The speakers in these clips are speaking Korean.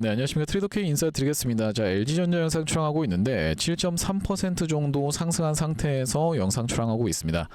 네, 안녕하십니까. 트레이더K 인사드리겠습니다. 자, LG전자 영상 촬영하고 있는데 7.3% 정도 상승한 상태에서 영상 촬영하고 있습니다.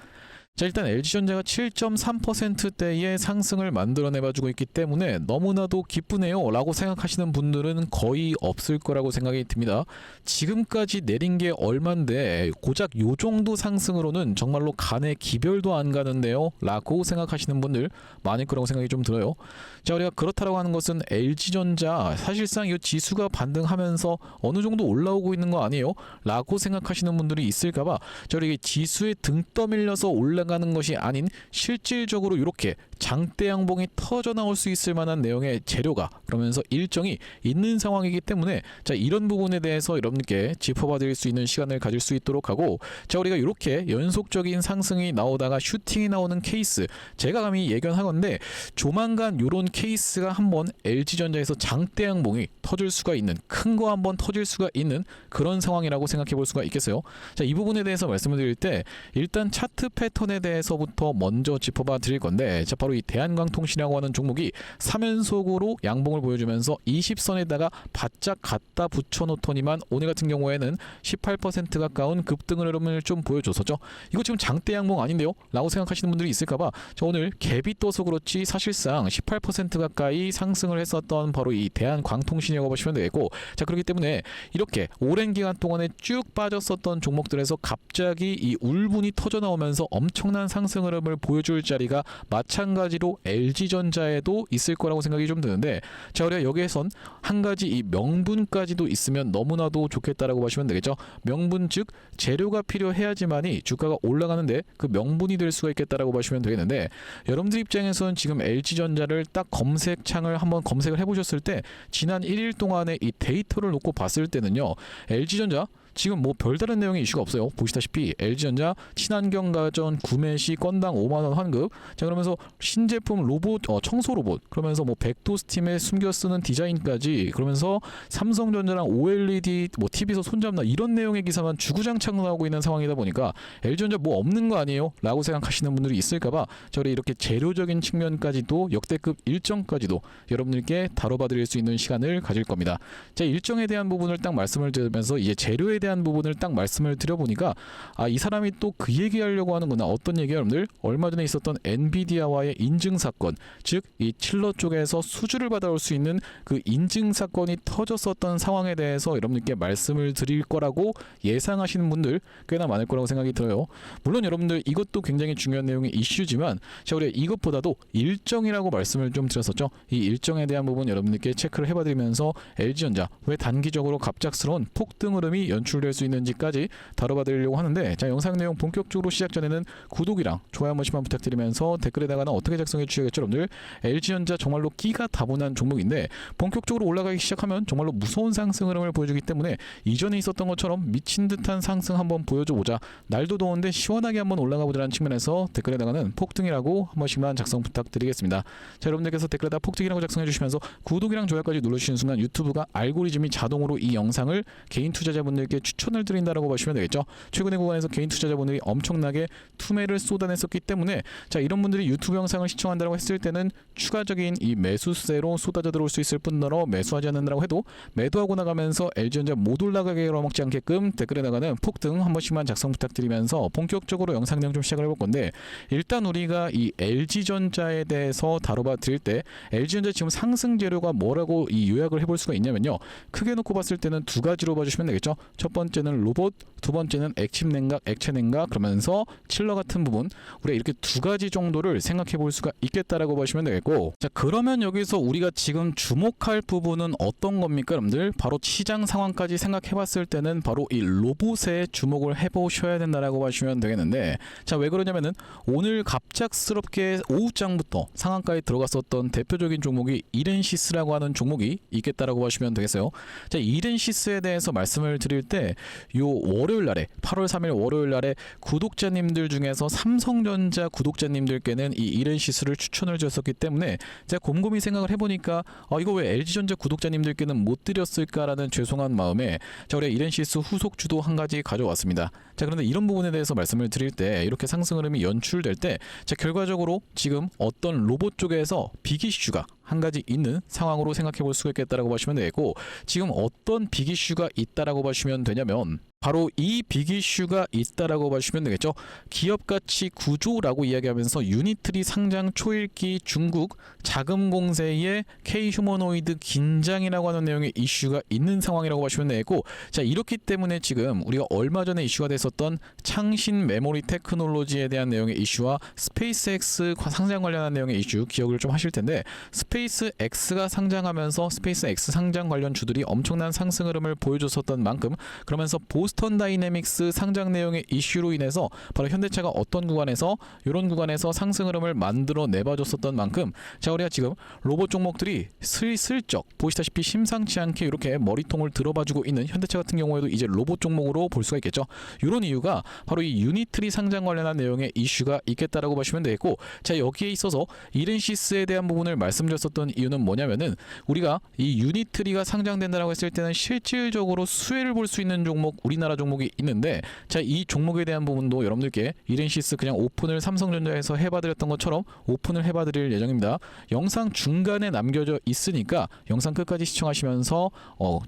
자, 일단 LG전자가 7.3%대의 상승을 만들어내가지고 있기 때문에 너무나도 기쁘네요 라고 생각하시는 분들은 거의 없을 거라고 생각이 듭니다. 지금까지 내린 게 얼만데 고작 요 정도 상승으로는 정말로 간에 기별도 안 가는데요 라고 생각하시는 분들 많을 거라고 생각이 좀 들어요. 자, 우리가 그렇다라고 하는 것은 LG전자 사실상 이 지수가 반등하면서 어느 정도 올라오고 있는 거 아니에요? 라고 생각하시는 분들이 있을까봐 자, 우리 지수에 등 떠밀려서 올라가는 것이 아닌 실질적으로 이렇게 장대 양봉이 터져 나올 수 있을 만한 내용의 재료가 그러면서 일정이 있는 상황이기 때문에 자, 이런 부분에 대해서 여러분께 짚어봐 드릴 수 있는 시간을 가질 수 있도록 하고, 자, 우리가 이렇게 연속적인 상승이 나오다가 슈팅이 나오는 케이스 제가 감히 예견하건데 조만간 이런 케이스가 한번 LG전자에서 장대 양봉이 터질 수가 있는, 큰 거 한번 터질 수가 있는 그런 상황이라고 생각해 볼 수가 있겠어요. 자, 이 부분에 대해서 말씀을 드릴 때 일단 차트 패턴에 대해서부터 먼저 짚어봐 드릴 건데, 자, 바로 이 대한광통신이라고 하는 종목이 3연속으로 양봉을 보여주면서 20선에다가 바짝 갖다 붙여놓더니만 오늘 같은 경우에는 18% 가까운 급등을 흐름을 좀 보여줬었죠. 이거 지금 장대 양봉 아닌데요? 라고 생각하시는 분들이 있을까봐 자, 오늘 갭이 떠서 그렇지 사실상 18% 가까이 상승을 했었던 바로 이 대한광통신이라고 보시면 되겠고, 자, 그렇기 때문에 이렇게 오랜 기간 동안에 쭉 빠졌었던 종목들에서 갑자기 이 울분이 터져 나오면서 엄청난 상승 흐름을 보여줄 자리가 마찬가지로 LG전자에도 있을 거라고 생각이 좀 드는데, 자, 우리가 여기에선 한 가지 이 명분까지도 있으면 너무나도 좋겠다라고 보시면 되겠죠. 명분 즉 재료가 필요해야지만이 주가가 올라가는데 그 명분이 될 수가 있겠다라고 보시면 되겠는데, 여러분들 입장에서는 지금 LG전자를 딱 검색창을 한번 검색을 해보셨을 때 지난 1일 동안의 이 데이터를 놓고 봤을 때는요, LG전자 지금 뭐 별다른 내용의 이슈가 없어요. 보시다시피 LG전자 친환경 가전 구매 시 건당 5만원 환급. 자, 그러면서 신제품 로봇 청소 로봇, 그러면서 뭐 백도 스팀에 숨겨 쓰는 디자인까지, 그러면서 삼성전자랑 OLED 뭐 TV에서 손잡나 이런 내용의 기사만 주구장창 나오고 있는 상황이다 보니까 LG전자 뭐 없는 거 아니에요? 라고 생각하시는 분들이 있을까봐 저희 이렇게 재료적인 측면까지도 역대급 일정까지도 여러분들께 다뤄봐 드릴 수 있는 시간을 가질 겁니다. 자, 일정에 대한 부분을 딱 말씀을 드리면서 이제 재료에 대한 부분을 딱 말씀을 드려보니까 아, 이 사람이 또 그 얘기하려고 하는구나. 어떤 얘기야 여러분들? 얼마 전에 있었던 엔비디아와의 인증 사건, 즉 이 칠러 쪽에서 수주를 받아올 수 있는 그 인증 사건이 터졌었던 상황에 대해서 여러분들께 말씀을 드릴 거라고 예상하시는 분들 꽤나 많을 거라고 생각이 들어요. 물론 여러분들 이것도 굉장히 중요한 내용의 이슈지만 자, 우리 이것보다도 일정이라고 말씀을 좀 드렸었죠. 이 일정에 대한 부분 여러분들께 체크를 해봐드리면서 LG전자 왜 단기적으로 갑작스러운 폭등 흐름이 연출될 수 있는지까지 다뤄봐 드리려고 하는데, 자, 영상 내용 본격적으로 시작 전에는 구독이랑 좋아요 한 번씩만 부탁드리면서 댓글에다가는 어떻게 작성해 주셔야겠죠 여러분들. LG전자 정말로 끼가 다분한 종목인데 본격적으로 올라가기 시작하면 정말로 무서운 상승 흐름을 보여주기 때문에 이전에 있었던 것처럼 미친 듯한 상승 한번 보여줘 보자, 날도 더운데 시원하게 한번 올라가 보자는 측면에서 댓글에다가는 폭등이라고 한 번씩만 작성 부탁드리겠습니다. 자, 여러분들께서 댓글에다 폭등이라고 작성해 주시면서 구독이랑 좋아요까지 눌러주시는 순간 유튜브가 알고리즘이 자동으로 이 영상을 개인 투자자분들께 추천을 드린다라고 보시면 되겠죠. 최근의 구간에서 개인 투자자분들이 엄청나게 투매를 쏟아냈었기 때문에 자, 이런 분들이 유튜브 영상을 시청한다고 했을 때는 추가적인 이 매수세로 쏟아져 들어올 수 있을 뿐더러 매수하지 않는다고 해도 매도하고 나가면서 LG전자 못 올라가게 먹지 않게끔 댓글에다가는 폭등 한 번씩만 작성 부탁드리면서 본격적으로 영상 내용 좀 시작을 해볼 건데, 일단 우리가 이 LG전자에 대해서 다뤄봐 드릴 때 LG전자 지금 상승 재료가 뭐라고 이 요약을 해볼 수가 있냐면요, 크게 놓고 봤을 때는 두 가지로 봐주시면 되겠죠. 첫 번째는 로봇, 두 번째는 액침 냉각, 액체 냉각, 그러면서 칠러 같은 부분, 우리가 이렇게 두 가지 정도를 생각해 볼 수가 있겠다라고 보시면 되겠고, 자, 그러면 여기서 우리가 지금 주목할 부분은 어떤 겁니까 여러분들? 바로 시장 상황까지 생각해 봤을 때는 바로 이 로봇에 주목을 해 보셔야 된다라고 보시면 되겠는데, 자, 왜 그러냐면은 오늘 갑작스럽게 오후장부터 상한가에 들어갔었던 대표적인 종목이 이렌시스라고 하는 종목이 있겠다라고 보시면 되겠어요. 자, 이렌시스에 대해서 말씀을 드릴 때 요 월요일 날에 8월 3일 월요일 날에 구독자님들 중에서 삼성전자 구독자님들께는 이 이렌시스를 추천을 드렸었기 때문에 제가 곰곰이 생각을 해보니까 이거 왜 LG전자 구독자님들께는 못 드렸을까라는 죄송한 마음에 자, 우리 이렌시스 후속주도 한 가지 가져왔습니다. 자, 그런데 이런 부분에 대해서 말씀을 드릴 때 이렇게 상승 흐름이 연출될 때 자, 결과적으로 지금 어떤 로봇 쪽에서 빅 이슈가 한 가지 있는 상황으로 생각해 볼 수가 있겠다라고 보시면 되고, 지금 어떤 빅 이슈가 있다라고 보시면 되냐면 바로 이 빅 이슈가 있다라고 보시면 되겠죠. 기업 가치 구조라고 이야기하면서 유니트리 상장 초일기 중국 자금 공세의 K 휴머노이드 긴장이라고 하는 내용의 이슈가 있는 상황이라고 보시면 되고, 자, 이렇기 때문에 지금 우리가 얼마 전에 이슈가 됐었던 창신 메모리 테크놀로지에 대한 내용의 이슈와 스페이스X 상장 관련한 내용의 이슈 기억을 좀 하실 텐데, 스페이스X가 상장하면서 스페이스X 상장 관련 주들이 엄청난 상승 흐름을 보여줬었던 만큼, 그러면서 보스턴 다이내믹스 상장 내용의 이슈로 인해서 바로 현대차가 어떤 구간에서 이런 구간에서 상승 흐름을 만들어 내봐줬었던 만큼, 자, 우리가 지금 로봇 종목들이 슬슬쩍 보시다시피 심상치 않게 이렇게 머리통을 들어봐주고 있는 현대차 같은 경우에도 이제 로봇 종목으로 볼 수가 있겠죠. 이런 이유가 바로 이 유니트리 상장 관련한 내용의 이슈가 있겠다라고 보시면 되겠고, 자, 여기에 있어서 이렌시스에 대한 부분을 말씀드렸었던 이유는 뭐냐면은, 우리가 이 유니트리가 상장된다라고 했을 때는 실질적으로 수혜를 볼 수 있는 종목, 우리나라 종목이 있는데, 자, 이 종목에 대한 부분도 여러분들께 이렌시스 그냥 오픈을 삼성전자에서 해봐드렸던 것처럼 오픈을 해봐드릴 예정입니다. 영상 중간에 남겨져 있으니까 영상 끝까지 시청하시면서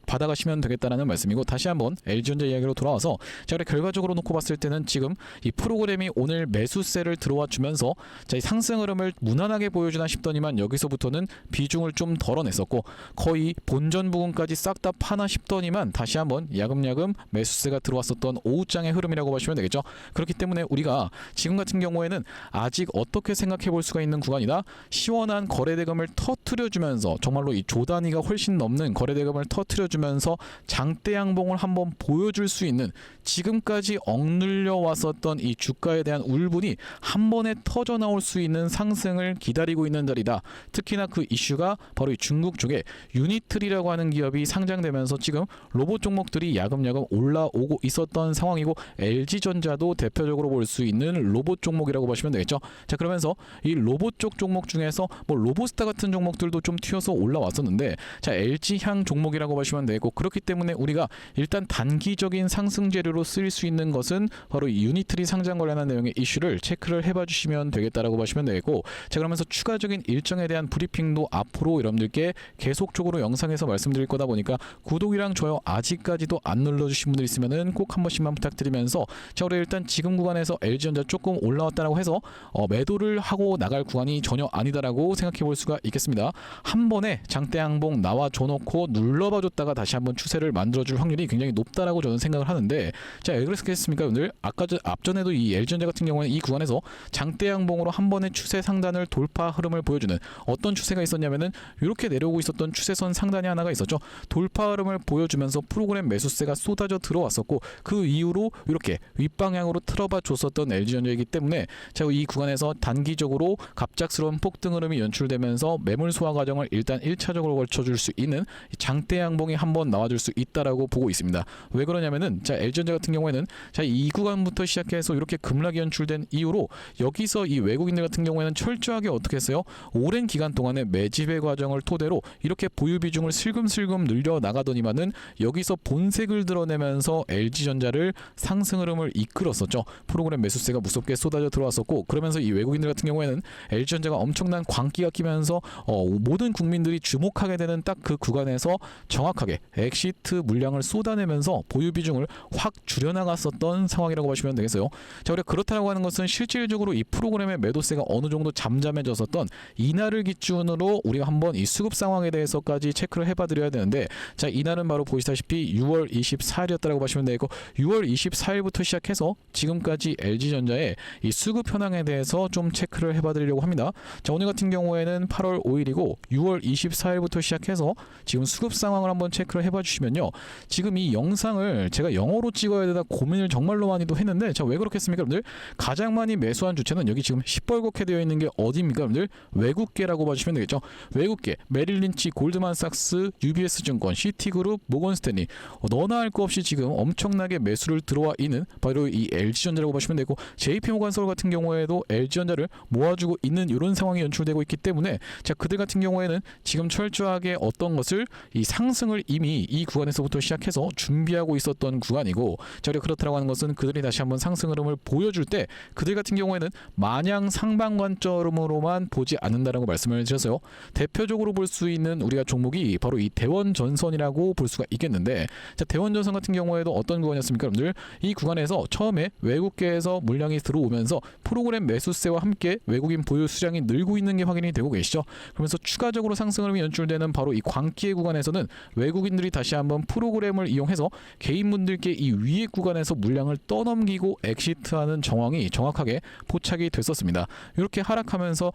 받아가시면 되겠다라는 말씀이고, 다시 한번 LG전자 이야기로 돌아와서, 자, 결과적으로 놓고 봤을 때는 지금 이 프로그램이 오늘 매수세를 들어와 주면서, 자, 이 상승 흐름을 무난하게 보여주나 싶더니만 여기서부터는 비중을 좀 덜어냈었고 거의 본전 부분까지 싹 다 파나 싶더니만 다시 한번 야금야금 매수세가 들어왔었던 오후장의 흐름이라고 보시면 되겠죠. 그렇기 때문에 우리가 지금 같은 경우에는 아직 어떻게 생각해 볼 수가 있는 구간이다. 시원한 거래대금을 터트려주면서, 정말로 이 조 단위가 훨씬 넘는 거래대금을 터트려주면서 장대 양봉을 한번 보여줄 수 있는, 지금까지 억눌려 왔었던 이 주가에 대한 울분이 한 번에 터져 나올 수 있는 상승을 기다리고 있는 자리다. 특히나 그 이슈가 바로 이 중국 쪽에 유니트리라고 하는 기업이 상장되면서 지금 로봇 종목들이 야금야금 올라오고 있었던 상황이고, LG전자도 대표적으로 볼 수 있는 로봇 종목이라고 보시면 되겠죠. 자, 그러면서 이 로봇 쪽 종목 중에서 뭐 로보스타 같은 종목들도 좀 튀어서 올라왔었는데, 자, LG향 종목이라고 보시면 되고, 그렇기 때문에 우리가 일단 단기적인 상승 재료로 쓰일 수 있는 것은 바로 이 유니트리 상장 관련한 내용의 이슈를 체크를 해봐 주시면 되겠다라고 보시면 되겠고, 자, 그러면서 추가적인 일정에 대한 브리핑도 앞으로 여러분들께 계속적으로 영상에서 말씀드릴 거다 보니까 구독이랑 좋아요 아직까지도 안 눌러주신 분들 있으면은 꼭 한 번씩만 부탁드리면서, 자, 우리 일단 지금 구간에서 LG전자 조금 올라왔다라고 해서 매도를 하고 나갈 구간이 전혀 아니다라고 생각해 볼 수가 있겠습니다. 한 번에 장대 양봉 나와 줘놓고 눌러봐 줬다가 다시 한번 추세를 만들어줄 확률이 굉장히 높다라고 저는 생각을 하는데, 자, 왜 그렇겠습니까 여러분들? 아까 앞전에도 이 LG전자 같은 경우는 이 구간에서 장대 양봉으로 한 번의 추세 상단을 돌파 흐름을 보여주는 어떤 추세가 있었냐면은, 이렇게 내려오고 있었던 추세선 상단이 하나가 있었죠. 돌파 흐름을 보여주면서 프로그램 매수세가 쏟아져 들어왔었고, 그 이후로 이렇게 윗방향으로 틀어봐 줬었던 LG전자이기 때문에, 자, 이 구간에서 단기적으로 갑작스러운 폭등 흐름이 연출되면서 매물 소화 과정을 일단 1차적으로 걸쳐줄 수 있는 장대 양봉이 한번 나와줄 수 있다라고 보고 있습니다. 왜 그러냐면은, 자, LG전자 같은 경우에는, 자, 이 구간부터 시작해서 이렇게 급락이 연출된 이후로 여기서 이 외국인들 같은 경우에는 철저하게 어떻게 했어요? 오랜 기간 동안의 매집의 과정을 토대로 이렇게 보유 비중을 슬금슬금 늘려 나가더니만은 여기서 본색을 드러내면서 LG전자를 상승 흐름을 이끌었었죠. 프로그램 매수세가 무섭게 쏟아져 들어왔었고, 그러면서 이 외국인들 같은 경우에는 LG전자가 엄청난 광기가 끼면서 모든 국민들이 주목하게 되는 딱 그 구간에서 정확하게 엑시트 물량을 쏟아내면서 보유 비중을 확 줄여나갔었던 상황이라고 보시면 되겠어요. 자, 우리가 그렇다고 하는 것은 실질적으로 이 프로그램의 매도세가 어느 정도 잠잠해졌었던 이날을 기준으로 우리가 한번 이 수급 상황에 대해서까지 체크를 해봐 드려야 되는데, 자, 이날은 바로 보시다시피 6월 24일이었다라고 보시면 되고, 6월 24일부터 시작해서 지금까지 LG전자의 이 수급 현황에 대해서 좀 체크를 해봐 드리려고 합니다. 자, 오늘 같은 경우에는 8월 5일이고 6월 24일부터 시작해서 지금 수급 상황을 한번 체크를 해봐 주시면요, 지금 이 영상을 제가 영어로 찍어야 되다 고민을 정말로 많이도 했는데, 자, 왜 그렇겠습니까 여러분들? 가장 많이 매수한 주체는 여기 지금 시뻘겋게 되어 있는 게 어디입니까 여러분들? 외국계라고 봐주시면 되겠죠. 외국계, 메릴린치, 골드만삭스, UBS 증권, 시티그룹, 모건스탠리, 너나 할 거 없이 지금 엄청나게 매수를 들어와 있는 바로 이 LG전자라고 보시면 되고, JP모건서울 같은 경우에도 LG전자를 모아주고 있는 이런 상황이 연출되고 있기 때문에 자, 그들 같은 경우에는 지금 철저하게 어떤 것을 이 상승을 이미 이 구간에서부터 시작해서 준비하고 있었던 구간이고, 자, 그렇다고 하는 것은 그들이 다시 한번 상승 흐름을 보여줄 때 그들 같은 경우에는 마냥 상방 관점으로만 보지 않는다라고 말씀을 드렸어요. 대표적으로 볼 수 있는 우리가 종목이 바로 이 대원전선이라고 볼 수가 있겠는데, 자, 대원전선 같은 경우에도 어떤 구간이었습니까, 여러분들? 이 구간에서 처음에 외국계에서 물량이 들어오면서 프로그램 매수세와 함께 외국인 보유 수량이 늘고 있는 게 확인이 되고 계시죠. 그러면서 추가적으로 상승 흐름이 연출되는 바로 이 광기의 구간에서는 외국인들이 다시 한번 프로그램을 이용해서 개인분들께 이 위의 구간에서 물량을 떠넘기고 엑시트하는 정황이 정확하게 포착이 됐었습니다. 이렇게 하락하면서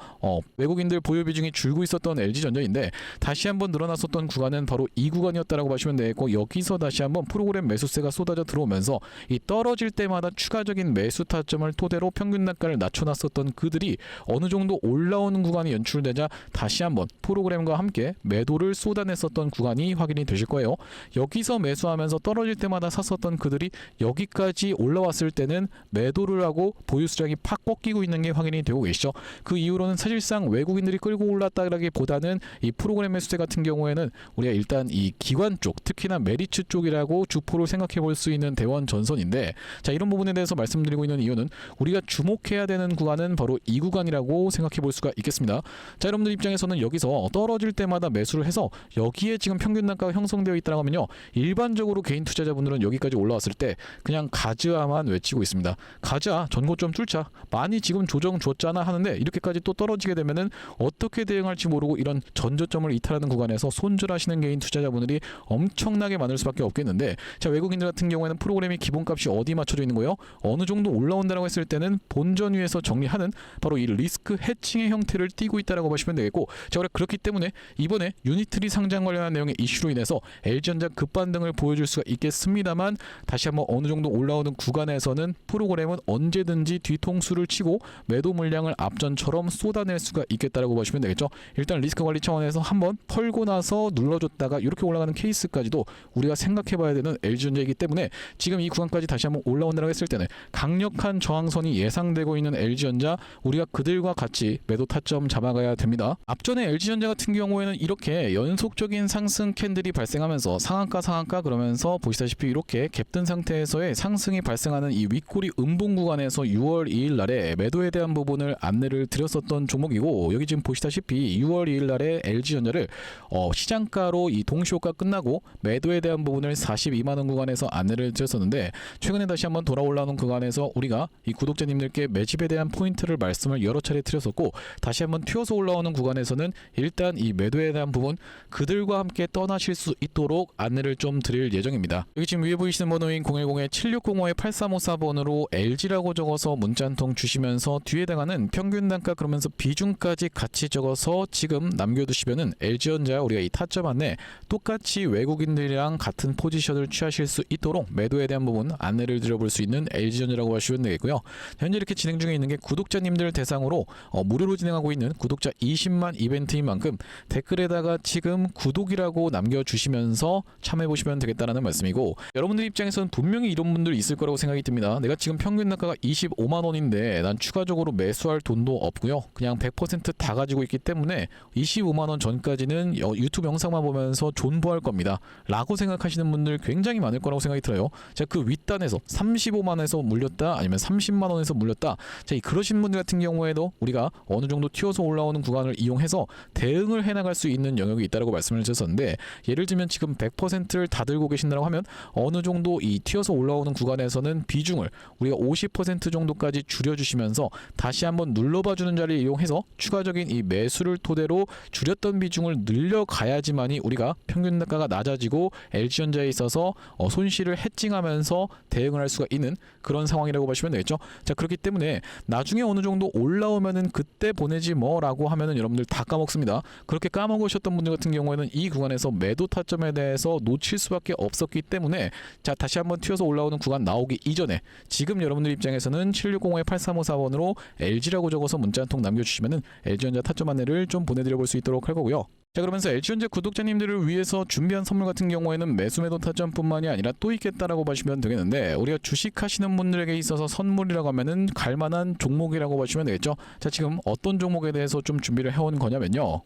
외국인들 보유 비중이 줄고 있었던 LG전자인데 다시 한번 늘어났었던 구간은 바로 이 구간이었다라고 보시면 되겠고, 여기서 다시 한번 프로그램 매수세가 쏟아져 들어오면서 이 떨어질 때마다 추가적인 매수 타점을 토대로 평균 단가를 낮춰놨었던 그들이 어느 정도 올라오는 구간이 연출되자 다시 한번 프로그램과 함께 매도를 쏟아냈었던 구간이 확인이 되실 거예요. 여기서 매수하면서 떨어질 때마다 샀었던 그들이 여기까지 올라왔을 때는 매도를 하고 보유 수량이 팍 꺾이고 있는 게 확인이 되고 계시죠. 그 이후로는 사실상 외국인들이 끌고 올랐다라기보다는 이 프로그램 매수세 같은 경우에는 우리가 일단 이 기관 쪽, 특히나 메리츠 쪽이라고 주포를 생각해 볼 수 있는 대원전선인데, 자, 이런 부분에 대해서 말씀드리고 있는 이유는 우리가 주목해야 되는 구간은 바로 이 구간이라고 생각해 볼 수가 있겠습니다. 자, 여러분들 입장에서는 여기서 떨어질 때마다 매수를 해서 여기에 지금 평균 단가가 형성되어 있다고 하면요, 일반적으로 개인 투자자분들은 여기까지 올라왔을 때 그냥 가즈아만 외치고 있습니다. 가즈아, 전고점 뚫자, 많이 지금 조정 줬잖아 하는데 이렇게까지 또 떨어지게 되면은 어떻게 대응할지 모르고 이런 전저점을 이탈하는 구간에서 손절하시는 개인 투자자분들이 엄청나게 많을 수밖에 없겠는데, 자, 외국인들 같은 경우에는 프로그램이 기본값이 어디 맞춰져 있는 거예요? 어느 정도 올라온다라고 했을 때는 본전 위에서 정리하는 바로 이 리스크 해칭의 형태를 띠고 있다라고 보시면 되겠고, 자, 그렇기 때문에 이번에 유니트리 상장 관련한 내용의 이슈로 인해서 LG전자 급반등을 보여줄 수가 있겠습니다만, 다시 한번 어느 정도 올라오는 구간에서는 프로그램은 언제든지 뒤통수를 치고 매도 물량을 앞전처럼 쏟아낼 수가 있겠다라고 보시면 되겠죠. 일단 리스크 관리 차원에서 한번 펄고 나서 눌러줬다가 이렇게 올라가는 케이스까지도 우리가 생각해 봐야 되는 LG전자이기 때문에 지금 이 구간까지 다시 한번 올라온다고 했을 때는 강력한 저항선이 예상되고 있는 LG전자, 우리가 그들과 같이 매도 타점 잡아가야 됩니다. 앞전에 LG전자 같은 경우에는 이렇게 연속적인 상승 캔들이 발생하면서 상한가 그러면서 보시다시피 이렇게 갭든 상태에서의 상승이 발생하는 이 윗꼬리 음봉 구간에서 6월 2일 날에 매도에 대한 부분을 안내를 드렸었던 종목이고, 여기 지금 보시다시피 6월 2일 날에 LG전자를 시장가로 이 동시효과 끝나고 매도에 대한 부분을 42만원 구간에서 안내를 드렸었는데, 최근에 다시 한번 돌아 올라오는 구간에서 우리가 이 구독자님들께 매집에 대한 포인트를 말씀을 여러 차례 드렸었고, 다시 한번 튀어서 올라오는 구간에서는 일단 이 매도에 대한 부분 그들과 함께 떠나실 수 있도록 안내를 좀 드릴 예정입니다. 여기 지금 위에 보이시는 번호인 010-7605-8354번으로 LG라고 적어서 문자 한 통 주시면서 뒤에 해당하는 평균 단가 그러면서 비중까지 같이 적어서 지금 남겨두시면은 LG전자 우리가 이 타점 안내 똑같이 외국인들이랑 같은 포지션을 취하실 수 있도록 매도에 대한 부분 안내를 드려볼 수 있는 LG전자라고 하시면 되겠고요. 현재 이렇게 진행 중에 있는 게 구독자님들 대상으로 무료로 진행하고 있는 구독자 20만 이벤트인 만큼 댓글에다가 지금 구독이라고 남겨주시면서 참여해보시면 되겠다라는 말씀이고, 여러분들 입장에서는 분명히 이런 분들 있을 거라고 생각이 듭니다. 내가 지금 평균 단가가 25만원인데 난 추가적으로 매수할 돈도 없고요, 그냥 100% 다 가지고 있기 때문에 25만원 전까지는 유튜브 영상만 보면서 존버할 겁니다 라고 생각하시는 분들 굉장히 많을 거라고 생각이 들어요. 자, 그 윗단에서 35만원에서 물렸다 아니면 30만원에서 물렸다, 자, 그러신 분들 같은 경우에도 우리가 어느 정도 튀어서 올라오는 구간을 이용해서 대응을 해나갈 수 있는 영역이 있다고 말씀을 드렸었는데, 예를 들면 지금 100%를 다 들고 계신다고 하면 어느 정도 이 튀어서 올라오는 구간에서는 비중을 우리가 50% 정도까지 줄여주시면서 다시 한번 눌러봐주는 자리를 이용해서 추가적인 이 매수를 토대로 줄였던 비중을 늘려가야지만이 우리가 평균 단가가 낮아지고 LG전자에 있어서 손실을 해칭하면서 대응을 할 수가 있는 그런 상황이라고 보시면 되겠죠. 자, 그렇기 때문에 나중에 어느 정도 올라오면은 그때 보내지 뭐라고 하면은 여러분들 다 까먹습니다. 그렇게 까먹으셨던 분들 같은 경우에는 이 구간에서 매도 타점에 대해서 놓칠 수밖에 없었기 때문에, 자, 다시 한번 튀어서 올라오는 구간 나오기 이전에 지금 여러분들 입장에서는 7605-8354번으로 LG라고 적어서 문자 한 통 남겨주시면은 LG전자 타점 안내를 좀 보내드려 볼 수 있도록 할 거고요. 자, 그러면서 LG전자 구독자님들을 위해서 준비한 선물 같은 경우에는 매수 매도 타점뿐만이 아니라 또 있겠다라고 보시면 되겠는데, 우리가 주식하시는 분들에게 있어서 선물이라고 하면은 갈만한 종목이라고 보시면 되겠죠. 자, 지금 어떤 종목에 대해서 좀 준비를 해온 거냐면요,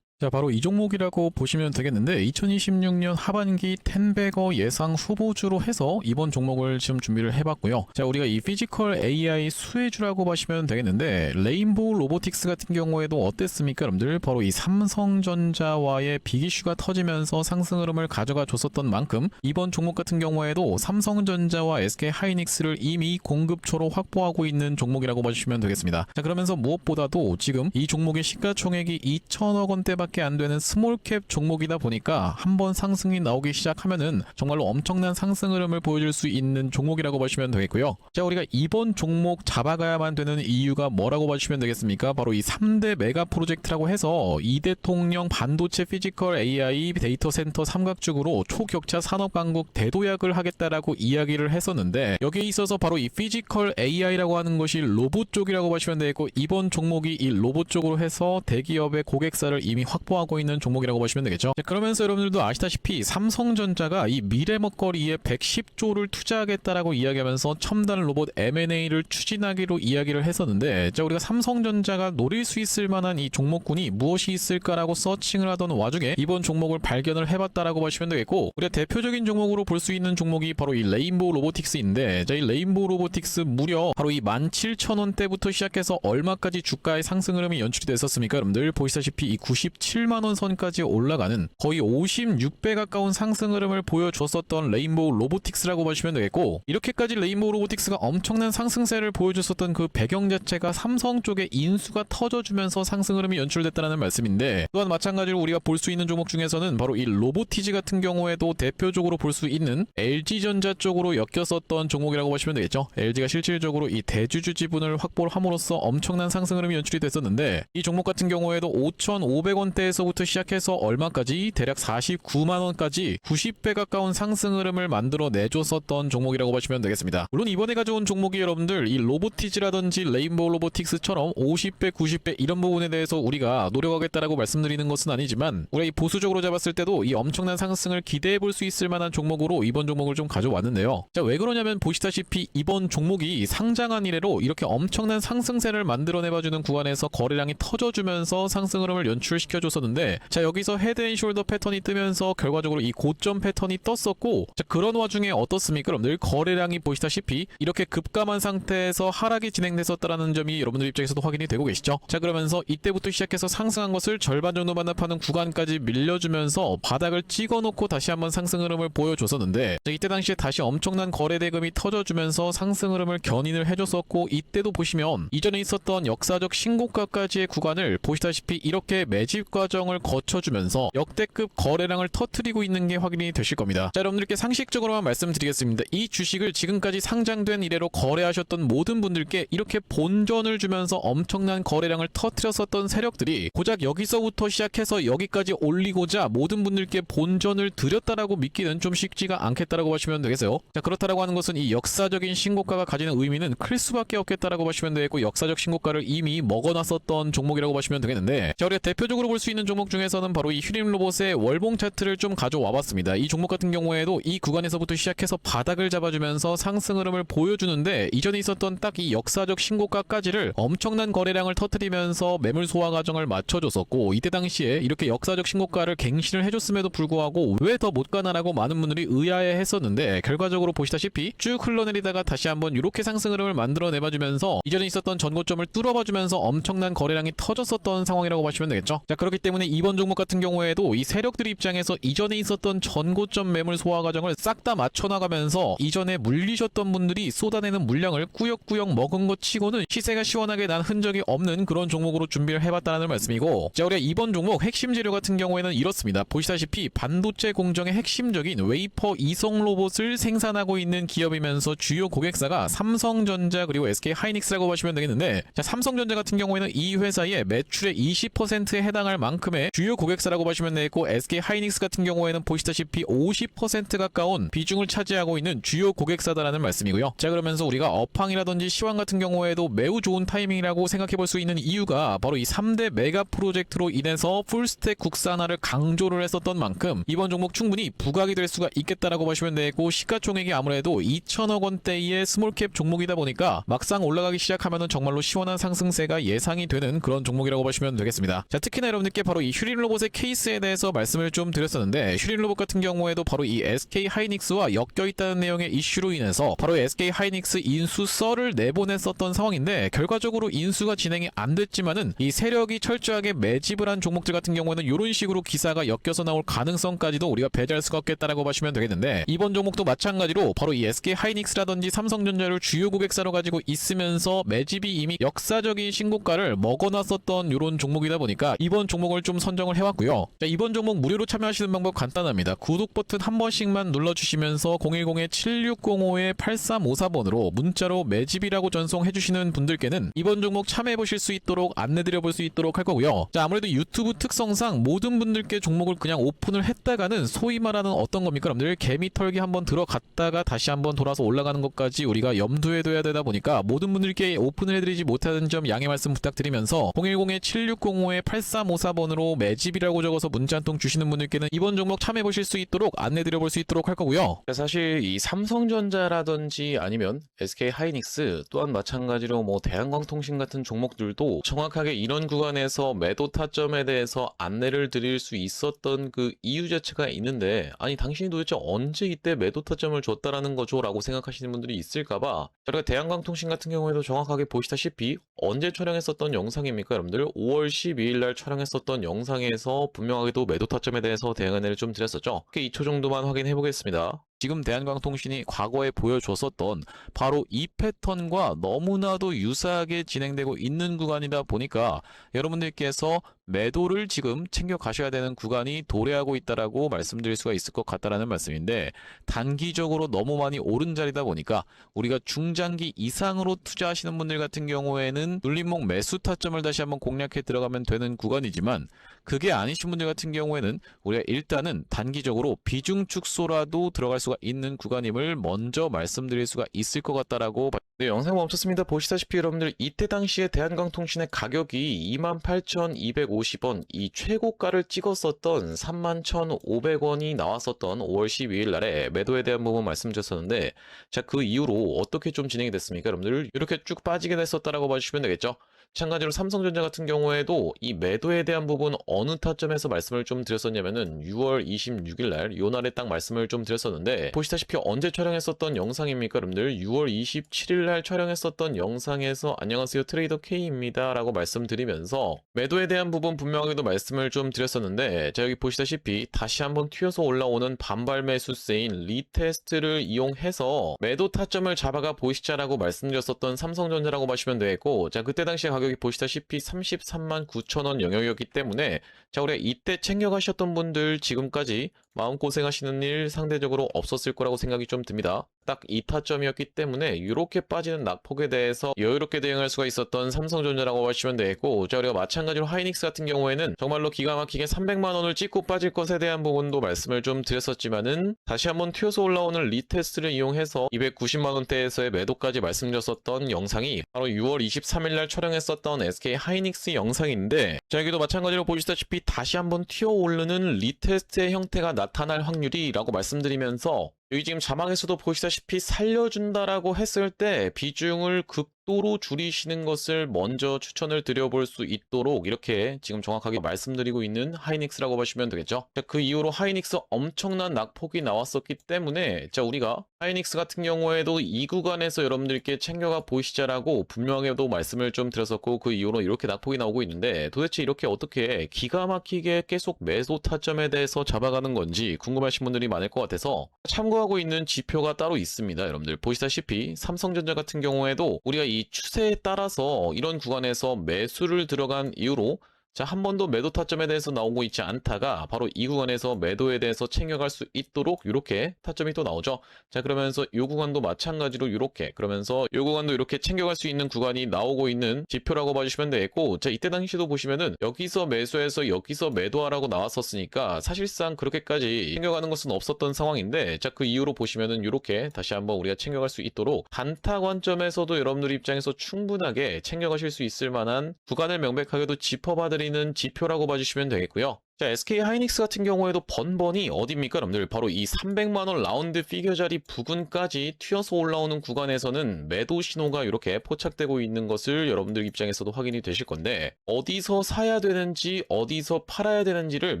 자, 바로 이 종목이라고 보시면 되겠는데, 2026년 하반기 텐베거 예상 후보주로 해서 이번 종목을 지금 준비를 해봤고요. 자, 우리가 이 피지컬 AI 수혜주라고 보시면 되겠는데, 레인보우 로보틱스 같은 경우에도 어땠습니까, 여러분들? 바로 이 삼성전자와의 빅이슈가 터지면서 상승 흐름을 가져가 줬었던 만큼 이번 종목 같은 경우에도 삼성전자와 SK하이닉스를 이미 공급처로 확보하고 있는 종목이라고 보시면 되겠습니다. 자, 그러면서 무엇보다도 지금 이 종목의 시가총액이 2천억 원대밖에 안 되는 스몰캡 종목이다 보니까 한번 상승이 나오기 시작하면은 정말로 엄청난 상승 흐름을 보여줄 수 있는 종목이라고 보시면 되겠고요. 자, 우리가 이번 종목 잡아가야만 되는 이유가 뭐라고 보시면 되겠습니까? 바로 이 3대 메가 프로젝트라고 해서 이대통령 반도체 피지컬 AI 데이터 센터 삼각죽으로 초격차 산업 강국 대도약을 하겠다라고 이야기를 했었는데, 여기에 있어서 바로 이 피지컬 AI라고 하는 것이 로봇 쪽이라고 보시면 되겠고, 이번 종목이 이 로봇 쪽으로 해서 대기업의 고객사를 이미 확보하고 있는 종목이라고 보시면 되겠죠. 자, 그러면서 여러분들도 아시다시피 삼성전자가 이 미래 먹거리에 110조를 투자하겠다라고 이야기하면서 첨단 로봇 M&A를 추진하기로 이야기를 했었는데, 자, 우리가 삼성전자가 노릴 수 있을 만한 이 종목군이 무엇이 있을까라고 서칭을 하던 와중에 이번 종목을 발견을 해봤다라고 보시면 되겠고, 우리가 대표적인 종목으로 볼 수 있는 종목이 바로 이 레인보우 로보틱스인데, 자, 이 레인보우 로보틱스 무려 바로 이 17,000원대부터 시작해서 얼마까지 주가의 상승 흐름이 연출이 됐었습니까? 여러분들 보시다시피 이 97만원 선까지 올라가는 거의 56배 가까운 상승 흐름을 보여줬었던 레인보우 로보틱스라고 보시면 되겠고, 이렇게까지 레인보우 로보틱스가 엄청난 상승세를 보여줬었던 그 배경 자체가 삼성 쪽에 인수가 터져주면서 상승 흐름이 연출됐다는 말씀인데, 또한 마찬가지로 우리가 볼 수 있는 종목 중에서는 바로 이 로보티지 같은 경우에도 대표적으로 볼 수 있는 LG전자 쪽으로 엮였었던 종목이라고 보시면 되겠죠. LG가 실질적으로 이 대주주 지분을 확보를 함으로써 엄청난 상승 흐름이 연출이 됐었는데, 이 종목 같은 경우에도 5,500원대에서부터 시작해서 얼마까지 대략 49만원까지 90배 가까운 상승 흐름을 만들어 내줬었던 종목이라고 보시면 되겠습니다. 물론 이번에 가져온 종목이 여러분들 이 로보티지라든지 레인보우 로보틱스처럼 50배 90배 이런 부분에 대해서 우리가 노력하겠다라고 말씀드리는 것은 아니지만, 우리가 이 보수적으로 잡았을 때도 이 엄청난 상승을 기대해 볼 수 있을 만한 종목으로 이번 종목을 좀 가져왔는데요. 자, 왜 그러냐면 보시다시피 이번 종목이 상장한 이래로 이렇게 엄청난 상승세를 만들어내봐주는 구간에서 거래량이 터져주면서 상승 흐름을 연출시켜줬었는데, 자, 여기서 헤드앤숄더 패턴이 뜨면서 결과적으로 이 고점 패턴이 떴었고, 자, 그런 와중에 어떻습니까? 여러분들 거래량이 보시다시피 이렇게 급감한 상태에서 하락이 진행됐었다라는 점이 여러분들 입장에서도 확인이 되고 계시죠. 자, 그러면서 이때부터 시작해서 상승한 것을 절반 정도 반납하는 구간까지 밀려주면서 바닥을 찍어놓고 다시 한번 상승 흐름을 보여줬었는데, 자, 이때 당시에 다시 엄청난 거래 대금이 터져주면서 상승 흐름을 견인을 해줬었고, 이때도 보시면 이전에 있었던 역사적 신고가까지의 구간을 보시다시피 이렇게 매집 과정을 거쳐주면서 역대급 거래량을 터뜨리고 있는 게 확인이 되실 겁니다. 자, 여러분들께 상식적으로만 말씀드리겠습니다. 이 주식을 지금까지 상장된 이래로 거래하셨던 모든 분들께 이렇게 본전을 주면서 엄청난 거래량을 터뜨렸었던 세력들이 고작 여기서부터 시작해서 여기까지 올리고자 모든 분들께 본전을 드렸다라고 믿기는 좀 쉽지가 않겠다라고 보시면 되겠어요. 자, 그렇다라고 하는 것은 이 역사적인 신고가가 가지는 의미는 클 수밖에 없겠다라고 보시면 되겠고, 역사적 신고가를 이미 먹어놨었던 종목이라고 보시면 되겠는데, 자, 우리가 대표적으로 볼 수 있는 종목 중에서는 바로 이 휴림 로봇의 월봉 차트를 좀 가져와 봤습니다. 이 종목 같은 경우에도 이 구간에서부터 시작해서 바닥을 잡아주면서 상승 흐름을 보여주는데, 이전에 있었던 딱 이 역사적 신고가까지를 엄청난 거래량을 터뜨리면서 매물 소화 과정을 맞춰줬었고, 이때 당시에 이렇게 역사적 신고가를 갱신을 해줬음에도 불구하고 왜 더 못 가나라고 많은 분들이 의아해 했었는데, 결과적으로 보시다시피 쭉 흘러내리다가 다시 한번 이렇게 상승 흐름을 만들어 내봐주면서 이전에 있었던 전고점을 뚫어봐주면서 엄청난 거래량이 터졌었던 상황이라고 보시면 되겠죠. 자, 그렇기 때문에 이번 종목 같은 경우에도 이 세력들 입장에서 이전에 있었던 전고점 매물 소화 과정을 싹 다 맞춰나가면서 이전에 물리셨던 분들이 쏟아내는 물량을 꾸역꾸역 먹은 것 치고는 시세가 시원하게 난 흔적이 없는 그런 종목으로 준비를 해봤다는 말씀이고, 자, 우리가 이번 종목 핵심 재료 같은 경우에는 이렇습니다. 보시다시피 반도체 공정의 핵심적인 웨이퍼 이송 로봇을 생산하고 있는 기업이면서 주요 고객사가 삼성전자 그리고 SK하이닉스라고 보시면 되겠는데, 자, 삼성전자 같은 경우에는 이 회사의 매출의 20%에 해당할 할 만큼의 주요 고객사라고 보시면 되겠고, SK 하이닉스 같은 경우에는 보시다시피 50% 가까운 비중을 차지하고 있는 주요 고객사다라는 말씀이고요. 자, 그러면서 우리가 업황이라든지 시황 같은 경우에도 매우 좋은 타이밍이라고 생각해 볼 수 있는 이유가 바로 이 3대 메가 프로젝트로 인해서 풀스택 국산화를 강조를 했었던 만큼 이번 종목 충분히 부각이 될 수가 있겠다라고 보시면 되고, 시가총액이 아무래도 2천억 원대의 스몰캡 종목이다 보니까 막상 올라가기 시작하면은 정말로 시원한 상승세가 예상이 되는 그런 종목이라고 보시면 되겠습니다. 자, 특히나 여러분들께 바로 이 휴린 로봇의 케이스에 대해서 말씀을 좀 드렸었는데, 휴린 로봇 같은 경우에도 바로 이 SK 하이닉스와 엮여 있다는 내용의 이슈로 인해서 바로 SK 하이닉스 인수 썰을 내보냈었던 상황인데, 결과적으로 인수가 진행이 안 됐지만은 이 세력이 철저하게 매집을 한 종목들 같은 경우에는 이런 식으로 기사가 엮여서 나올 가능성까지도 우리가 배제할 수가 없겠다라고 보시면 되겠는데, 이번 종목도 마찬가지로 바로 이 SK 하이닉스라든지 삼성전자를 주요 고객사로 가지고 있으면서 매집이 이미 역사적인 신고가를 먹어놨었던 이런 종목이다 보니까 이번 종목을 좀 선정을 해왔고요. 자, 이번 종목 무료로 참여하시는 방법 간단합니다. 구독 버튼 한 번씩만 눌러주시면서 010-7605-8354번으로 문자로 매집이라고 전송해주시는 분들께는 이번 종목 참여해보실 수 있도록 안내드려볼 수 있도록 할 거고요. 자, 아무래도 유튜브 특성상 모든 분들께 종목을 그냥 오픈을 했다가는 소위 말하는 어떤 겁니까? 여러분들 개미털기 한번 들어갔다가 다시 한번 돌아서 올라가는 것까지 우리가 염두에 둬야 되다 보니까 모든 분들께 오픈을 해드리지 못하는 점 양해 말씀 부탁드리면서 010-7605-8354번으로 매집이라고 적어서 문자 한 통 주시는 분들께는 이번 종목 참여해보실 수 있도록 안내드려볼 수 있도록 할 거고요. 사실 이 삼성전자라든지 아니면 SK 하이닉스 또한 마찬가지로 뭐 대한광통신 같은 종목들도 정확하게 이런 구간에서 매도 타점에 대해서 안내를 드릴 수 있었던 그 이유 자체가 있는데, 아니 당신이 도대체 언제 이때 매도 타점을 줬다라는 거죠? 라고 생각하시는 분들이 있을까봐 저희가 대한광통신 같은 경우에도 정확하게 보시다시피 언제 촬영했었던 영상입니까? 여러분들 5월 12일 날 촬영했었던 영상에서 분명하게도 매도 타점에 대해서 대응 안내를 좀 드렸었죠. 2초 정도만 확인해 보겠습니다. 지금 대한광통신이 과거에 보여줬었던 바로 이 패턴과 너무나도 유사하게 진행되고 있는 구간이다 보니까 여러분들께서 매도를 지금 챙겨 가셔야 되는 구간이 도래하고 있다라고 말씀드릴 수가 있을 것 같다라는 말씀인데, 단기적으로 너무 많이 오른 자리다 보니까 우리가 중장기 이상으로 투자하시는 분들 같은 경우에는 눌림목 매수 타점을 다시 한번 공략해 들어가면 되는 구간이지만, 그게 아니신 분들 같은 경우에는 우리가 일단은 단기적으로 비중 축소라도 들어갈 수가 있는 구간임을 먼저 말씀드릴 수가 있을 것 같다라고. 네, 영상 멈췄습니다. 보시다시피 여러분들 이때 당시에 대한광통신의 가격이 28,250원, 이 최고가를 찍었었던 31,500원이 나왔었던 5월 12일 날에 매도에 대한 부분 말씀드렸었는데, 자, 그 이후로 어떻게 좀 진행이 됐습니까? 여러분들 이렇게 쭉 빠지게 됐었다라고 봐주시면 되겠죠. 마찬가지로 삼성전자 같은 경우에도 이 매도에 대한 부분 어느 타점에서 말씀을 좀 드렸었냐면은 6월 26일 날 요 날에 딱 말씀을 좀 드렸었는데, 보시다시피 언제 촬영했었던 영상입니까? 여러분들 6월 27일 날 촬영했었던 영상에서 안녕하세요 트레이더 K입니다 라고 말씀드리면서 매도에 대한 부분 분명하게도 말씀을 좀 드렸었는데, 자, 여기 보시다시피 다시 한번 튀어서 올라오는 반발 매수세인 리테스트를 이용해서 매도 타점을 잡아가 보시자라고 말씀드렸었던 삼성전자라고 보시면 되겠고, 자, 그때 당시 가격이 보시다시피 33만 9천원 영역이었기 때문에, 자, 우리가 이때 챙겨가셨던 분들 지금까지 마음고생하시는 일 상대적으로 없었을 거라고 생각이 좀 듭니다. 딱 이 타점이었기 때문에 이렇게 빠지는 낙폭에 대해서 여유롭게 대응할 수가 있었던 삼성전자라고 보시면 되겠고, 자, 우리가 마찬가지로 하이닉스 같은 경우에는 정말로 기가 막히게 300만원을 찍고 빠질 것에 대한 부분도 말씀을 좀 드렸었지만은 다시 한번 튀어서 올라오는 리테스트를 이용해서 290만원대에서의 매도까지 말씀드렸었던 영상이 바로 6월 23일 날 촬영했었던 SK 하이닉스 영상인데, 자, 여기도 마찬가지로 보시다시피 다시 한번 튀어 오르는 리테스트의 형태가 나타날 확률이 라고 말씀드리면서, 여기 지금 자막에서도 보시다시피 살려준다라고 했을 때 비중을 극도로 줄이시는 것을 먼저 추천을 드려볼 수 있도록 이렇게 지금 정확하게 말씀드리고 있는 하이닉스라고 보시면 되겠죠. 자, 그 이후로 하이닉스 엄청난 낙폭이 나왔었기 때문에, 자, 우리가 하이닉스 같은 경우에도 이 구간에서 여러분들께 챙겨가 보시자라고 분명하게도 말씀을 좀 드렸었고, 그 이후로 이렇게 낙폭이 나오고 있는데, 도대체 이렇게 어떻게 기가 막히게 계속 매도 타점에 대해서 잡아가는 건지 궁금하신 분들이 많을 것 같아서 참고하고 있는 지표가 따로 있습니다. 여러분들 보시다시피 삼성전자 같은 경우에도 우리가 이 추세에 따라서 이런 구간에서 매수를 들어간 이후로 자, 한 번도 매도 타점에 대해서 나오고 있지 않다가 바로 이 구간에서 매도에 대해서 챙겨갈 수 있도록 이렇게 타점이 또 나오죠. 자, 그러면서 이 구간도 마찬가지로 이렇게, 그러면서 이 구간도 이렇게 챙겨갈 수 있는 구간이 나오고 있는 지표라고 봐주시면 되겠고, 자, 이때 당시도 보시면은 여기서 매수해서 여기서 매도하라고 나왔었으니까 사실상 그렇게까지 챙겨가는 것은 없었던 상황인데, 자, 그 이후로 보시면은 이렇게 다시 한번 우리가 챙겨갈 수 있도록 단타 관점에서도 여러분들 입장에서 충분하게 챙겨가실 수 있을 만한 구간을 명백하게도 짚어봐드리는 지표라고 봐주시면 되겠고요. 자, SK 하이닉스 같은 경우에도 번번이 어디입니까, 여러분들? 바로 이 300만원 라운드 피겨 자리 부근까지 튀어서 올라오는 구간에서는 매도 신호가 이렇게 포착되고 있는 것을 여러분들 입장에서도 확인이 되실 건데, 어디서 사야 되는지 어디서 팔아야 되는지를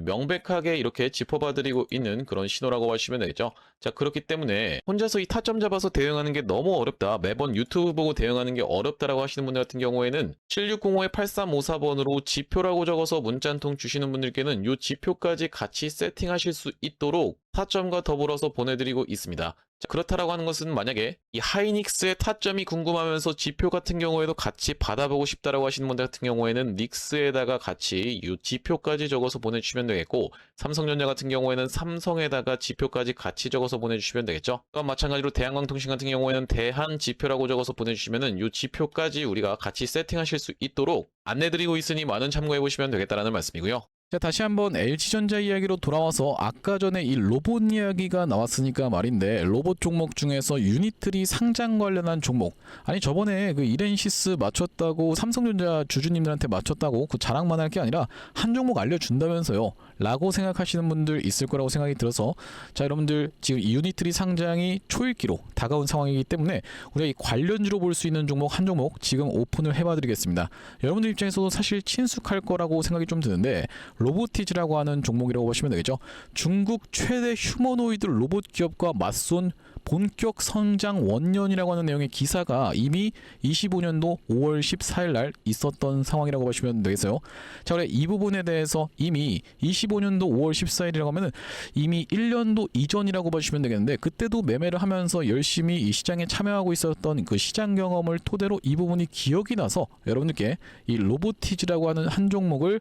명백하게 이렇게 짚어봐드리고 있는 그런 신호라고 하시면 되겠죠. 자, 그렇기 때문에 혼자서 이 타점 잡아서 대응하는 게 너무 어렵다, 매번 유튜브 보고 대응하는 게 어렵다라고 하시는 분들 같은 경우에는 7605-8354번으로 지표라고 적어서 문자 한 통 주시는 분들께는 이 지표까지 같이 세팅하실 수 있도록 타점과 더불어서 보내드리고 있습니다. 자, 그렇다라고 하는 것은 만약에 이 하이닉스의 타점이 궁금하면서 지표 같은 경우에도 같이 받아보고 싶다라고 하시는 분들 같은 경우에는 닉스에다가 같이 이 지표까지 적어서 보내주시면 되겠고, 삼성전자 같은 경우에는 삼성에다가 지표까지 같이 적어서 보내주시면 되겠죠. 또한 마찬가지로 대한광통신 같은 경우에는 대한 지표라고 적어서 보내주시면은 이 지표까지 우리가 같이 세팅하실 수 있도록 안내드리고 있으니 많은 참고해보시면 되겠다라는 말씀이고요. 자, 다시 한번 LG전자 이야기로 돌아와서 아까 전에 이 로봇 이야기가 나왔으니까 말인데, 로봇 종목 중에서 유니트리 상장 관련한 종목, 아니 저번에 그 이렌시스 맞췄다고 삼성전자 주주님들한테 맞췄다고 그 자랑만 할 게 아니라 한 종목 알려준다면서요 라고 생각하시는 분들 있을 거라고 생각이 들어서, 자, 여러분들 지금 이 유니트리 상장이 초읽기로 다가온 상황이기 때문에 우리가 이 관련주로 볼 수 있는 종목 한 종목 지금 오픈을 해봐 드리겠습니다. 여러분들 입장에서도 사실 친숙할 거라고 생각이 좀 드는데, 로보티즈라고 하는 종목이라고 보시면 되겠죠. 중국 최대 휴머노이드 로봇 기업과 맞선 본격 성장 원년이라고 하는 내용의 기사가 이미 25년도 5월 14일 날 있었던 상황이라고 보시면 되겠어요. 자, 그래 이 부분에 대해서 이미 25년도 5월 14일이라고 하면은 이미 1년도 이전이라고 보시면 되겠는데, 그때도 매매를 하면서 열심히 이 시장에 참여하고 있었던 그 시장 경험을 토대로 이 부분이 기억이 나서 여러분들께 이 로보티즈라고 하는 한 종목을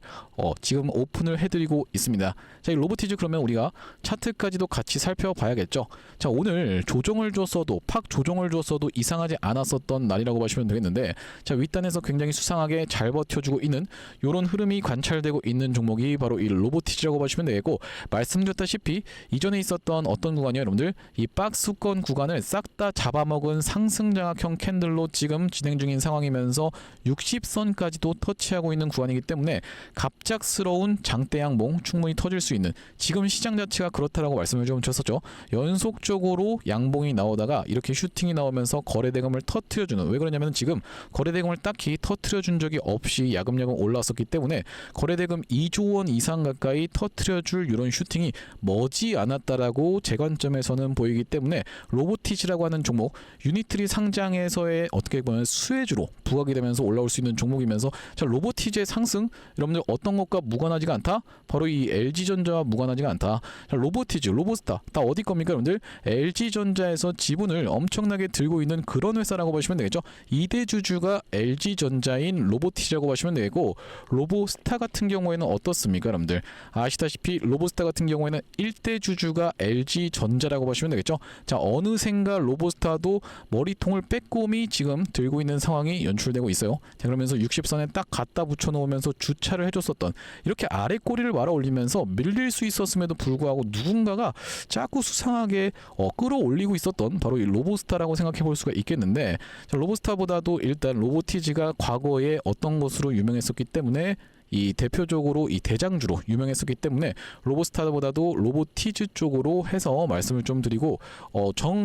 지금 오픈을 해드리고 있습니다. 자, 이 로보티즈 그러면 우리가 차트까지도 같이 살펴봐야겠죠. 자, 오늘 조정을 줬어도 팍 조정을 줬어도 이상하지 않았었던 날이라고 보시면 되겠는데, 자, 윗단에서 굉장히 수상하게 잘 버텨주고 있는 이런 흐름이 관찰되고 있는 종목이 바로 이 로보티즈라고 보시면 되겠고, 말씀드렸다시피 이전에 있었던 어떤 구간이요, 여러분들 이 박스권 구간을 싹 다 잡아먹은 상승장악형 캔들로 지금 진행 중인 상황이면서 60선까지도 터치하고 있는 구간이기 때문에 갑작스러운 장대 양봉 충분히 터질 수 있는, 지금 시장 자체가 그렇다라고 말씀을 좀 드렸었죠. 연속적으로 양봉이 나오다가 이렇게 슈팅이 나오면서 거래대금을 터트려주는, 왜 그러냐면 지금 거래대금을 딱히 터트려준 적이 없이 야금야금 올라왔었기 때문에 거래대금 2조 원 이상 가까이 터트려줄 이런 슈팅이 머지 않았다라고 제 관점에서는 보이기 때문에 로보티즈라고 하는 종목, 유니트리 상장에서의 어떻게 보면 수혜주로 부각이 되면서 올라올 수 있는 종목이면서, 자, 로보티즈의 상승 여러분들 어떤 것과 무관하지가 않다? 바로 이 LG전자와 무관하지가 않다. 자, 로보티즈, 로보스타 다 어디 겁니까, 여러분들? LG전자에서 지분을 엄청나게 들고 있는 그런 회사라고 보시면 되겠죠. 2대 주주가 LG전자인 로보티즈라고 보시면 되겠고, 로보스타 같은 경우에는 어떻습니까, 여러분들? 아시다시피 로보스타 같은 경우에는 1대 주주가 LG전자라고 보시면 되겠죠. 자, 어느샌가 로보스타도 머리통을 빼꼼히 지금 들고 있는 상황이 연출되고 있어요. 자, 그러면서 60선에 딱 갖다 붙여 놓으면서 주차를 해줬었던, 이렇게 아래 꼬리를 말아 올리면서 밀릴 수 있었음에도 불구하고 누군가가 자꾸 수상하게 끌어올리고 있었던 바로 이 로보스타라고 생각해 볼 수가 있겠는데, 자, 로보스타보다도 일단 로보티즈가 과거에 어떤 것으로 유명했었기 때문에, 이 대표적으로 이 대장주로 유명했었기 때문에 로보스타보다도 로보티즈 쪽으로 해서 말씀을 좀 드리고,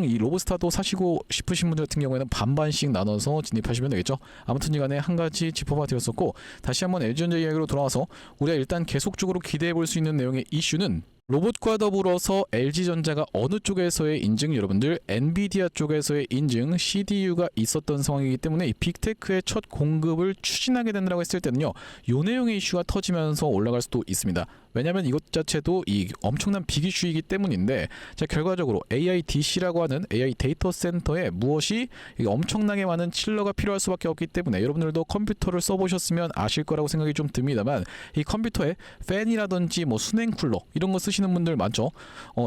이 로보스타도 사시고 싶으신 분들 같은 경우에는 반반씩 나눠서 진입하시면 되겠죠. 아무튼 이간에 한 가지 짚어봐 드렸었고, 다시 한번 LG전자 이야기로 돌아와서 우리가 일단 계속적으로 기대해 볼 수 있는 내용의 이슈는, 로봇과 더불어서 LG전자가 어느 쪽에서의 인증, 여러분들 엔비디아 쪽에서의 인증, CDU가 있었던 상황이기 때문에 이 빅테크의 첫 공급을 추진하게 된다고 했을 때는요, 요 내용의 이슈가 터지면서 올라갈 수도 있습니다. 왜냐하면 이것 자체도 이 엄청난 빅 이슈이기 때문인데, 자, 결과적으로 AIDC라고 하는 AI 데이터 센터에 무엇이 엄청나게 많은 칠러가 필요할 수밖에 없기 때문에, 여러분들도 컴퓨터를 써보셨으면 아실 거라고 생각이 좀 듭니다만, 이 컴퓨터에 팬이라든지 뭐 수냉 쿨러 이런 거 쓰시는 분들 많죠.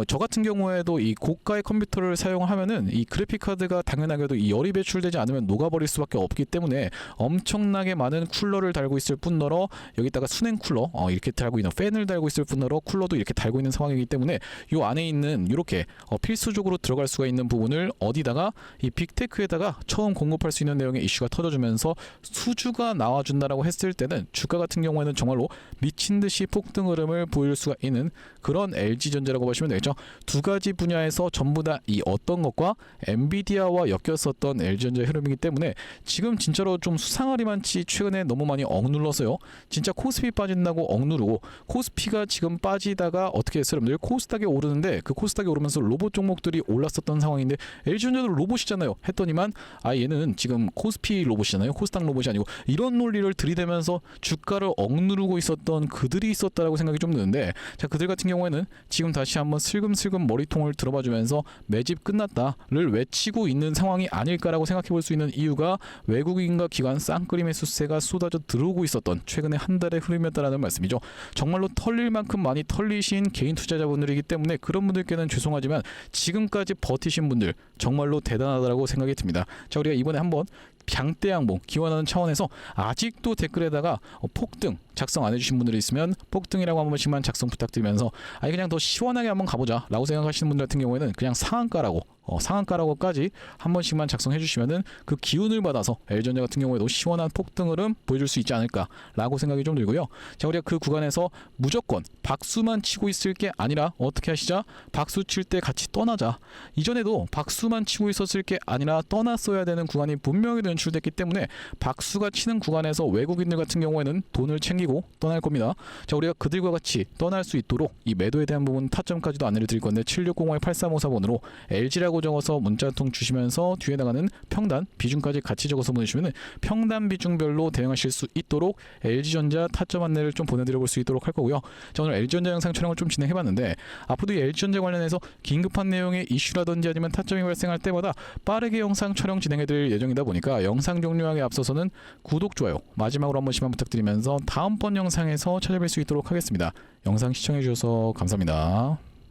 저 같은 경우에도 이 고가의 컴퓨터를 사용하면은 이 그래픽 카드가 당연하게도 이 열이 배출되지 않으면 녹아버릴 수밖에 없기 때문에 엄청나게 많은 쿨러를 달고 있을 뿐더러, 여기다가 수냉 쿨러 이렇게 달고 있는 팬을 달고 있을 뿐더러 쿨러도 이렇게 달고 있는 상황이기 때문에 요 안에 있는 이렇게 필수적으로 들어갈 수가 있는 부분을 어디다가 이 빅테크에다가 처음 공급할 수 있는 내용의 이슈가 터져주면서 수주가 나와준다라고 했을 때는 주가 같은 경우에는 정말로 미친 듯이 폭등 흐름을 보일 수가 있는 그런 LG전자라고 보시면 되겠죠. 두 가지 분야에서 전부 다 이 어떤 것과 엔비디아와 엮였었던 LG전자의 흐름이기 때문에 지금 진짜로 좀 수상하리만치 최근에 너무 많이 억눌렀어요. 진짜 코스피 빠진다고 억누르고, 코스피가 지금 빠지다가 어떻게 했어요? 여러분들 코스닥이 오르는데 그 코스닥이 오르면서 로봇 종목들이 올랐었던 상황인데, LG전자도 로봇이잖아요 했더니만 얘는 지금 코스피 로봇이잖아요, 코스닥 로봇이 아니고, 이런 논리를 들이대면서 주가를 억누르고 있었던 그들이 있었다라고 생각이 좀 드는데, 자, 그들 같은 경우에는 지금 다시 한번 슬금슬금 머리통을 들어봐주면서 매집 끝났다를 외치고 있는 상황이 아닐까라고 생각해 볼 수 있는 이유가 외국인과 기관 쌍끌이 수세가 쏟아져 들어오고 있었던 최근에 한 달의 흐름이었다라는 말씀이죠. 정말로 털릴 만큼 많이 털리신 개인 투자자분들이기 때문에 그런 분들께는 죄송하지만 지금까지 버티신 분들 정말로 대단하다라고 생각이 듭니다. 자, 우리가 이번에 한번 장대양봉 기원하는 차원에서 아직도 댓글에다가 폭등 작성 안 해주신 분들이 있으면 폭등이라고 한 번씩만 작성 부탁드리면서, 그냥 더 시원하게 한번 가보자 라고 생각하시는 분들 같은 경우에는 그냥 상한가라고까지 한 번씩만 작성해 주시면은 그 기운을 받아서 LG전자 같은 경우에도 시원한 폭등 흐름 보여줄 수 있지 않을까 라고 생각이 좀 들고요. 자, 우리가 그 구간에서 무조건 박수만 치고 있을 게 아니라 어떻게 하시자? 박수 칠 때 같이 떠나자. 이전에도 박수만 치고 있었을 게 아니라 떠났어야 되는 구간이 분명히 연출됐기 때문에 박수가 치는 구간에서 외국인들 같은 경우에는 돈을 챙기고 떠날 겁니다. 자, 우리가 그들과 같이 떠날 수 있도록 이 매도에 대한 부분 타점까지도 안내를 드릴 건데, 7605-8354번으로 LG라고 적어서 문자 한 통 주시면서 뒤에 나가는 평단 비중까지 같이 적어서 보내주시면 평단 비중별로 대응하실 수 있도록 LG전자 타점 안내를 좀 보내드려 볼 수 있도록 할 거고요. 자, 오늘 LG전자 영상 촬영을 좀 진행해봤는데, 앞으로도 이 LG전자 관련해서 긴급한 내용의 이슈라든지 아니면 타점이 발생할 때마다 빠르게 영상 촬영 진행해드릴 예정이다 보니까 영상 종료하기 앞서서는 구독, 좋아요 마지막으로 한 번씩만 부탁드리면서 다음번 영상에서 찾아뵐 수 있도록 하겠습니다. 영상 시청해주셔서 감사합니다.